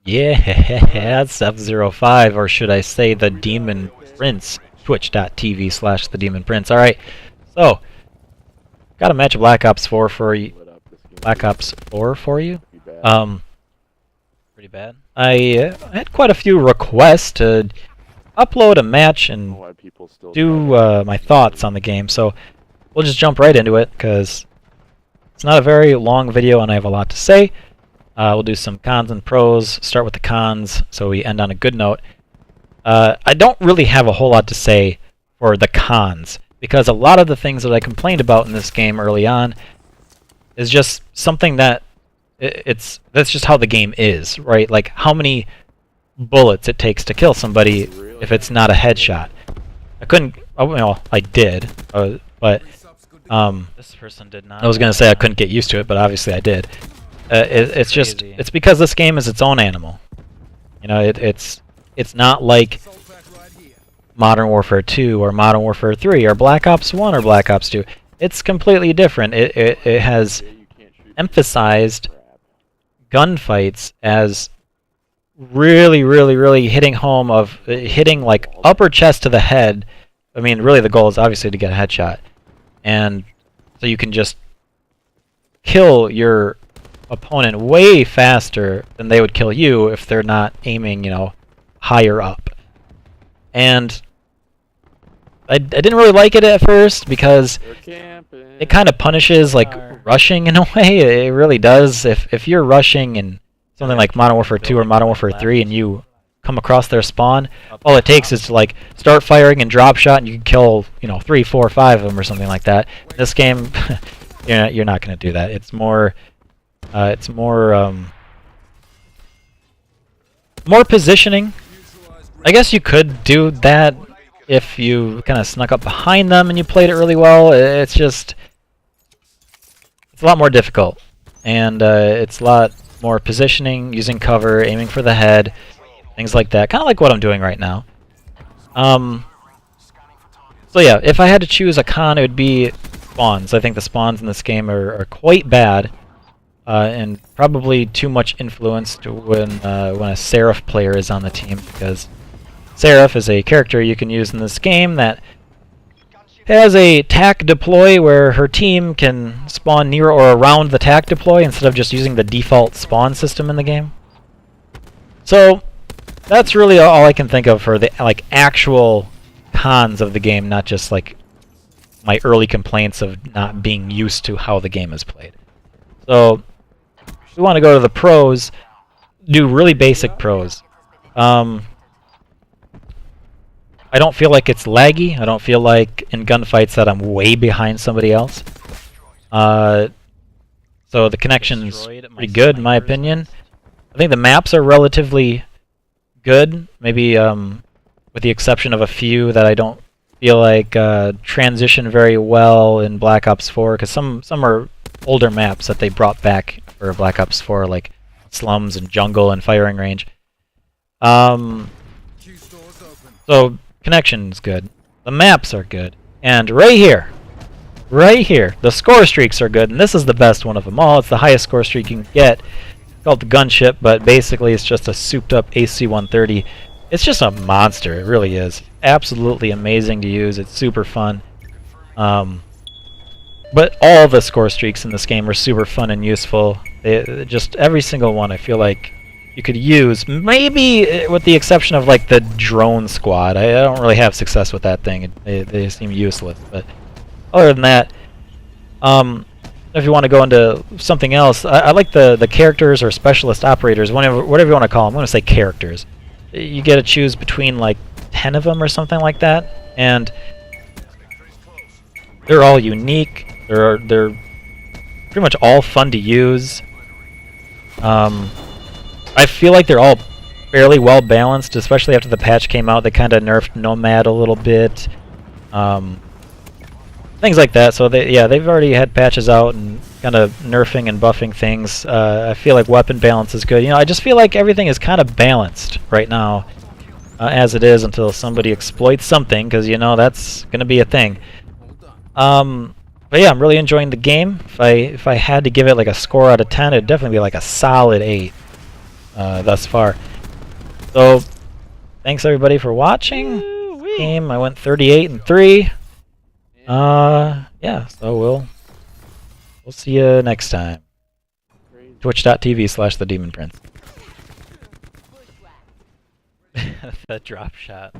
Yeah, that's F05, or should I say the Demon Prince. Twitch.tv/the Demon Prince. Alright, so, got a match of Black Ops 4 for you. Black Ops 4 for you? Pretty bad. I had quite a few requests to upload a match and do my thoughts on the game, so we'll just jump right into it, because it's not a very long video and I have a lot to say. We'll do some cons and pros, start with the cons, so we end on a good note. I don't really have a whole lot to say for the cons, because a lot of the things that I complained about in this game early on is just something that that's just how the game is, right? Like how many bullets it takes to kill somebody if it's not a headshot. I couldn't, well, I did, but this person did not. I was gonna say I couldn't get used to it, but obviously I did. It's just, it's because this game is its own animal. You know, it's not like Modern Warfare 2 or Modern Warfare 3 or Black Ops 1 or Black Ops 2. It's completely different. It has emphasized gunfights as really hitting home of hitting like upper chest to the head. I mean, really the goal is obviously to get a headshot. And so you can just kill your opponent way faster than they would kill you if they're not aiming, you know, higher up. And I didn't really like it at first because it kind of punishes like rushing in a way. It really does. If you're rushing in something like Modern Warfare 2 or Modern Warfare 3 and you come across their spawn, all it takes is to like start firing and drop shot and you can kill, you know, 3, 4, 5 of them or something like that. In this game, you're not going to do that. It's more more positioning. I guess you could do that if you kind of snuck up behind them and you played it really well. It's just, it's a lot more difficult, and it's a lot more positioning, using cover, aiming for the head, things like that. Kind of like what I'm doing right now. So yeah, if I had to choose a con, it would be spawns. I think the spawns in this game are quite bad. And probably too much influenced when a Seraph player is on the team, because Seraph is a character you can use in this game that has a tac deploy where her team can spawn near or around the tac deploy instead of just using the default spawn system in the game. So that's really all I can think of for the like actual cons of the game, not just like my early complaints of not being used to how the game is played. So if we want to go to the pros, do really basic pros. I don't feel like it's laggy. I don't feel like in gunfights that I'm way behind somebody else. So the connection's pretty good in my opinion. I think the maps are relatively good, maybe with the exception of a few that I don't feel like transition very well in Black Ops 4, because some are older maps that they brought back for Black Ops 4, like slums and jungle and firing range. So connection's good, the maps are good, and right here, the score streaks are good, and this is the best one of them all. It's the highest score streak you can get. It's called the Gunship, but basically it's just a souped up AC-130. It's just a monster, it really is. Absolutely amazing to use, it's super fun. But all the score streaks in this game are super fun and useful. Just every single one I feel like you could use, maybe with the exception of like the drone squad. I don't really have success with that thing. They seem useless. But other than that, if you want to go into something else, I like the characters or specialist operators, whatever you want to call them. I'm going to say characters. You get to choose between like 10 of them or something like that, and they're all unique. They're pretty much all fun to use. I feel like they're all fairly well balanced, especially after the patch came out. They kind of nerfed Nomad a little bit, things like that. So they've already had patches out and kind of nerfing and buffing things. I feel like weapon balance is good. You know, I just feel like everything is kind of balanced right now, as it is, until somebody exploits something, because you know that's gonna be a thing. But yeah, I'm really enjoying the game. If I had to give it like a score out of 10, it'd definitely be like a solid 8. thus far. So, thanks everybody for watching. Game, I went 38-3. Yeah, so we'll see you next time. Twitch.tv/TheDemonPrince. The drop shot.